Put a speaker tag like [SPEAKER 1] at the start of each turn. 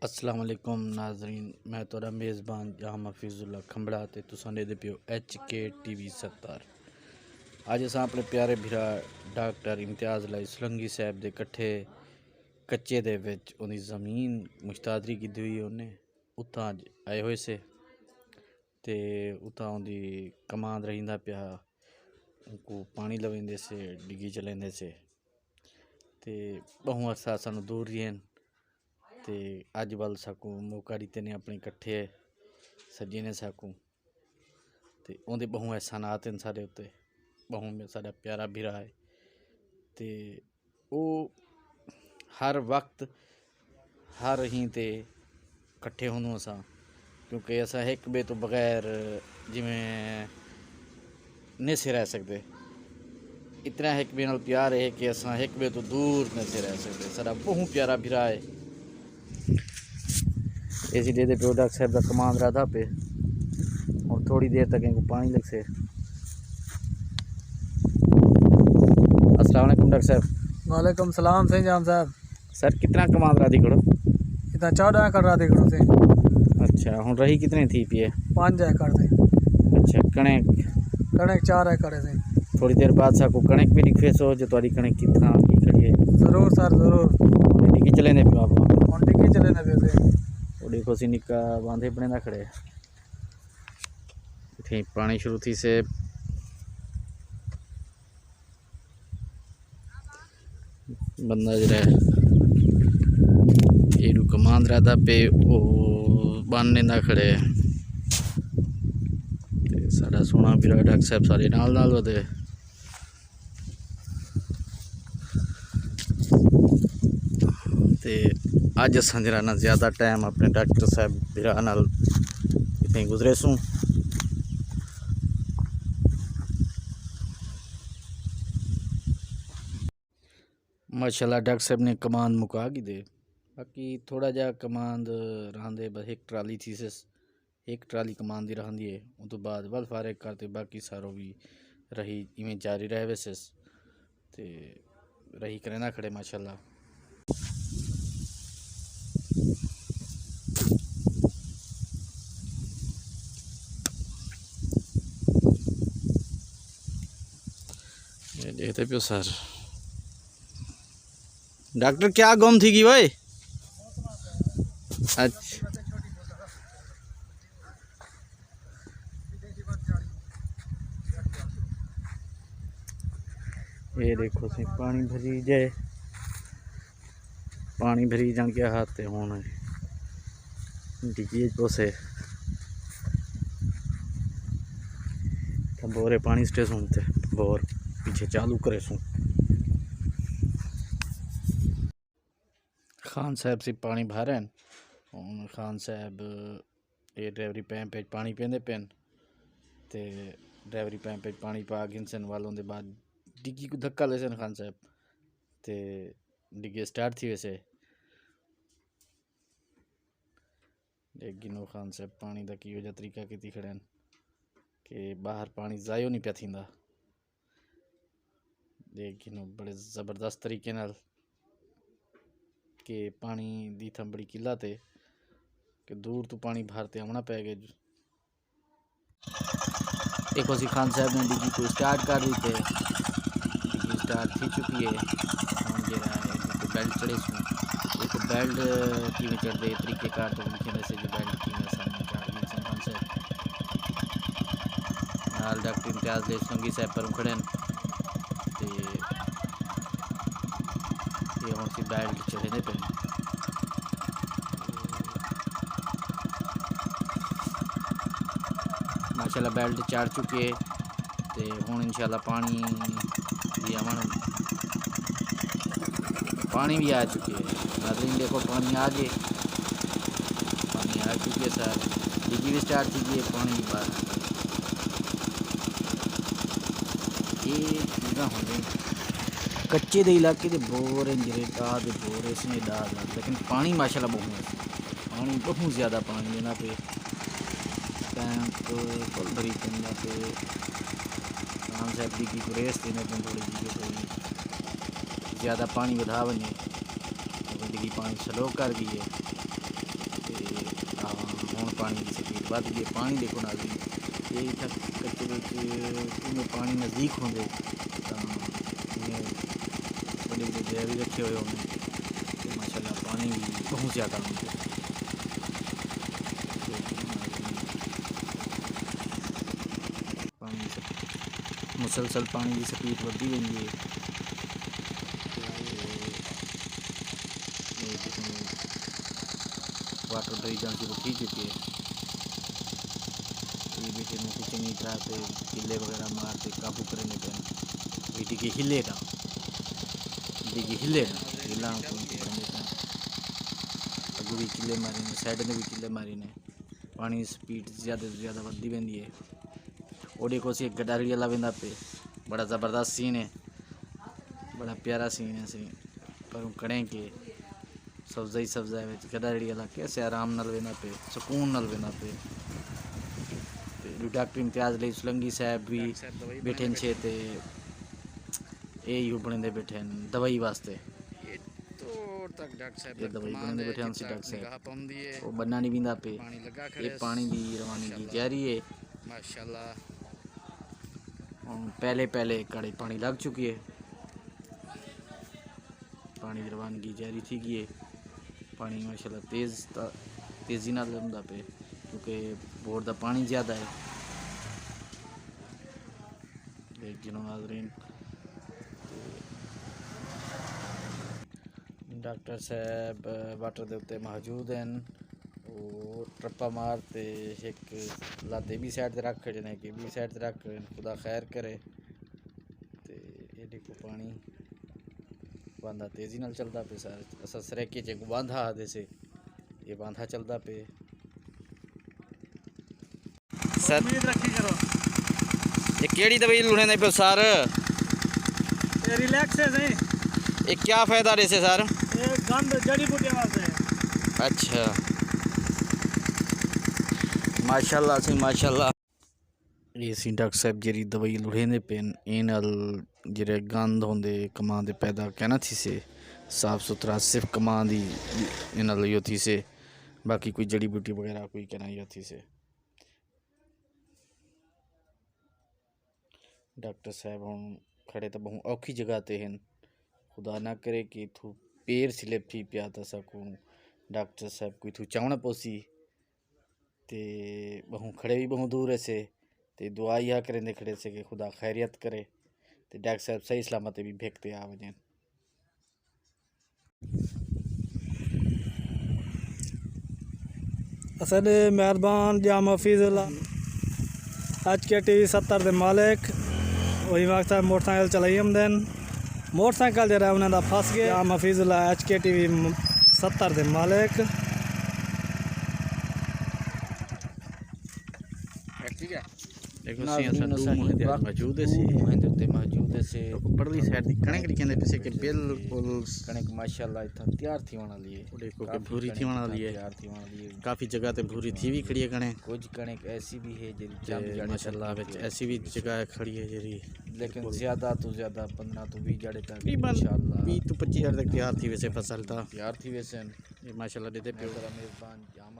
[SPEAKER 1] अस्सलाम वालेकुम नाजरीन, मैं तोरा मेज़बान जहाँ मफीजुल्ला खंबड़ा ते तुसां दे पियो HKTV70। अज अस अपने प्यारे भरा डॉक्टर इम्तियाज़ लाई सुलंगी साहब के कट्ठे कच्चे दे विच उन्दी ज़मीन मुश्तादरी की हुई उन्हें उत्थां आए हुए से ते उत्थां उन्दी कमांद रहिंदा पिया उनको पानी लवेंदे से डिगी चलेंदे से ते बहु अरसा सानू दूर रहिन ते अज बल सकूँ मौका दिते ने अपने कट्ठे सज्जे ने सकूँ ते उन्हें बहु एहसानात हैं सारे उत्ते बहु में सारा प्यारा भीरा है ते वो हर वक्त हर ही ते कट्ठे होनू असा क्योंकि असा एक बे तो बगैर जिमें नहीं से रह सकते। इतना एक बे नाल प्यार है कि असा एक बे तो दूर नहीं से रह सकते। सारा बहु प्यारा भीरा है। इसी दे प्रोडक्ट साहब का कमांड रहा था पे और थोड़ी देर तक इनको पानी लग से। अस्सलाम वालेकुम डॉक्टर साहब।
[SPEAKER 2] वालेकुम सलाम सही जाम साहब।
[SPEAKER 1] सर कितना कमांड रहा थी करो?
[SPEAKER 2] इतना 14 एकड़ रहा थी करो से।
[SPEAKER 1] अच्छा हुन रही कितनी थी पिए?
[SPEAKER 2] 5 एकड़ थे।
[SPEAKER 1] अच्छा कणक
[SPEAKER 2] 4 एकड़ थे।
[SPEAKER 1] थोड़ी देर बाद साको कणक भी दिखे सो जो तुम्हारी कणक कितना की खड़ी है?
[SPEAKER 2] जरूर सर जरूर।
[SPEAKER 1] डिगी चले ने पियो आप
[SPEAKER 2] हुन डिगी चले ने पियो से।
[SPEAKER 1] वो देखो सी निक्का बांधे बने ना खड़े इथे पानी शुरू थी से बंदा जरा एडू कमांद रहा था पे वो बांधने ना खड़े ते साड़ा सोना भी डॉक्टर साहब सारे नाल वधे ते अज अस जरा ना ज़्यादा टाइम अपने डॉक्टर साहब बिरा नाल इतने गुजरे सूँ। माशाल्लाह डॉक्टर साहब ने कमांद मुका की दे बाकी थोड़ा जा कमांद रहंदे बस एक ट्राली थी से एक ट्राली कमांद दी रहंदी है उस तो बाद वल फारिग करते बाकी सारो भी रही इवें जारी रहे वैसे ते रही करे ना खड़े माशाल्लाह। ये देखते पियो सर डॉक्टर क्या गुम थी की भाई? अच्छा ये देखो सी पानी भरी जाए पानी भरी जान के हाथ होने डिगी पोसे बोरे पानी स्टेशन थे बोर पीछे चालू करे सूँ। खान साहब से पानी भरे खान साहब ये ड्राइवरी पैंप पे पानी पींदे पेन ते ड्राइवरी पैंप पे पानी पा गिनसन वालों दे बाद डिग्गी को धक्का ले सन खान साहब ते डिग्गी स्टार्ट थी वैसे गिनो खान साहब पानी का की वजह तरीका की खड़े कि बाहर पानी ज़ायो नहीं पिया थींदा गिनो बड़े ज़बरदस्त तरीके नाल कि पानी दी थम बड़ी किला ते कि दूर तो पानी भरते आना पै गए। एक उसी खान साहब ने डिग्गी को स्टार्ट कर दी थे डिग्गी स्टार्ट थी चुकी है जो बेल्ट चढ़े सूँ एक बेल्ट की चढ़ते तरीक़ेकार तो लिखे से जो बेल्ट की सामने खान साहब नाल डॉक्टर इम्तियाज़ सुलंगी साहब पर खड़े ते ये हुण सी बेल्ट चढ़े ने पे माशाल्लाह बेल्ट चढ़ चुके ते हुण इंशाल्लाह पानी भी आवन पानी भी आ चुके है नाज़रीन देखो पानी आ गए पानी आ चुके सर डिग्गी भी स्टार्ट थी पानी बाहर ये चीज़ा होंगे कच्चे दे इलाके के बोर जरे डा दे बोर इसमें डा लेकिन पानी माशाल्लाह पानी बहुत ज़्यादा पानी देना पे पैंप फुल भरी पेंदा पे खान साहब की रेस देने पे थोड़ी जी थोड़ी ज़्यादा पानी बढ़ा बने डिगी पानी स्लो कर गई है पानी की स्पीड बढ़ गई। पानी देखो नाज़रीन, ये इतना कच्चे में पानी नज़दीक होंगे तो बड़े बड़े जय भी रखे हुए होंगे तो माशाल्लाह पानी भी बहुत ज़्यादा होंगे। पानी मुसलसल पानी की स्पीड बढ़ती रही है। वाटर ड्री एजेंसी को खींच चुकी है। ये बेटे में कुछ नहीं तरह से किले वगैरह मारते काबू करने पे बेटी की हिले ना हिला अगू भी किले मारी ने, साइड ने भी किले मारी ने। पानी स्पीड ज़्यादा से ज़्यादा बढ़ती वेंदी है। ओडे को सी गडारी वाला वेंदा पे बड़ा ज़बरदस्त सीन है, बड़ा प्यारा सीन है। सी पर कड़े के सब्जाई गडारी वाला कैसे आराम नाल वेंदा पे, सुकून नाल वेंदा पे। डॉक्टर इम्तियाज़ सुलंगी साहब भी बैठे छे ते यू बने बैठे दवाई वास्ते। ये दवाई बने बैठे हैं डॉक्टर साहब, वो बनना नहीं बींदा पे। ये पानी की रवानी की जारी है माशाल्लाह। पहले कड़े पानी लग चुकी है, पानी की रवानगी जारी थी गई है। पानी माशाल्लाह तेज़ी ना लंदा पे क्योंकि बोर का पानी ज़्यादा है। देख जिनो नाज़रीन, डॉक्टर साहब वाटर के उत्ते मौजूद हैं। वो ट्रप्पा मारते एक लाते भी साइड रख खड़े ने कि भी साइड रख खड़े, खुदा खैर करे। तो ये देखो पानी बांधा तेज़ी नाल चलता पे सर असा सरेके च बांधा आदे से ये बांधा चलता पे सर।
[SPEAKER 2] रखी करो
[SPEAKER 1] ये केड़ी दवाई लुने ने पे सर?
[SPEAKER 2] ये रिलैक्स है सही।
[SPEAKER 1] ये क्या फ़ायदा दे से सर?
[SPEAKER 2] ये गंद जड़ी बूटियां वास्ते।
[SPEAKER 1] अच्छा माशाल्लाह से माशाल्लाह। ये सी डॉक्टर साहब जी दवाई लुढ़ेंदे पेन इन नाल जेरे गंद होंदे कमां दे पैदा कहना थी से साफ सुथरा सिर्फ कमां दी इन नाल यो थी से, बाकी कोई जड़ी बूटी वगैरह कोई कहना यो थी से। डॉक्टर साहब हम खड़े तो बहुत औखी जगह ते हैं, खुदा ना करे कि तू पैर स्लिप थी पिया था सकूँ। डॉक्टर साहब कोई तू चावना पोसी ते बहु खड़े भी बहुत दूर से ते दुआ यह करें खड़े से कि खुदा खैरियत करे ते डॉक्टर साहब सही सलामत भी भेजते आ वजन।
[SPEAKER 2] असल मेहरबान जाम हफीजुल्लाह HKTV70 के मालिक वही वक्त मोटरसाइकिल चलाई हमदन मोटरसाइकिल जरा उन्होंने फस गया। जाम हफीजुल्लाह HKTV70 के मालिक
[SPEAKER 1] देखो सी असा मौजूद है सी मोहंदे उत्ते मौजूद है से परली साइड दी कणक दी कहंदे पे कि बिल्कुल कणक माशाल्लाह इतना तैयार थी वाला लिए। देखो कि भूरी थी वाला लिए, तैयार थी वाला लिए। काफी जगह ते भूरी थी भी खड़ी है कणक, कुछ कणक ऐसी भी है जेरी चांद माशाल्लाह विच ऐसी भी जगह खड़ी है जेरी, लेकिन ज्यादा तो ज्यादा 15 तो 20 जड़े तक इंशाल्लाह 20 तो 25 तक तैयार थी वैसे फसल था तैयार थी वैसे। ये माशाल्लाह देते पे मेहरबान जाम